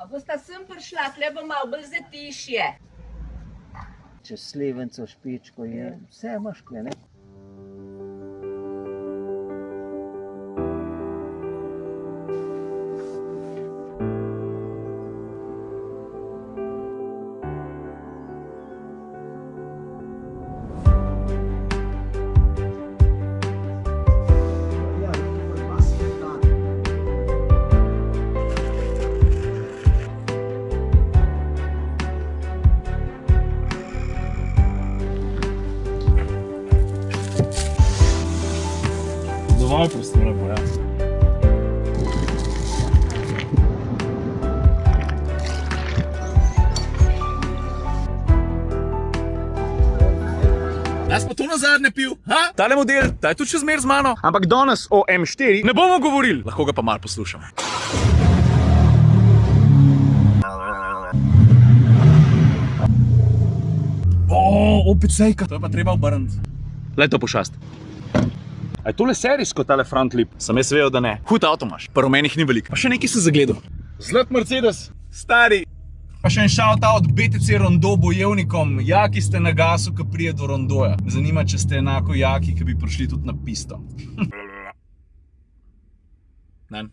A bosta sem prišla, tle bo malo bolj zatišje. Čez Slivenco, Špičko je, vse imaš kle, ne? Dovolj prostora bo, ja. Jaz pa to nazadnje pil, ha? Tale model, ta je tudi še zmer z mano. Ampak danes o M4 Ne bomo govorili, lahko ga pa malo poslušamo. opet sejka. To je pa treba obrniti. Glej to pošast. A je tole serijsko, tale front lip? Sem jaz vedel, da ne. Hud avto imaš, pa rumenih ni veliko. Pa še nekaj sem zagledal. Zlat Mercedes. Stari. Pa še en shout-out BTC Rondo bojevnikom. Jaki ste na gasu, ko prije do Rondoja. Me zanima, če ste enako jaki, ki bi prišli tudi na pisto. Ne?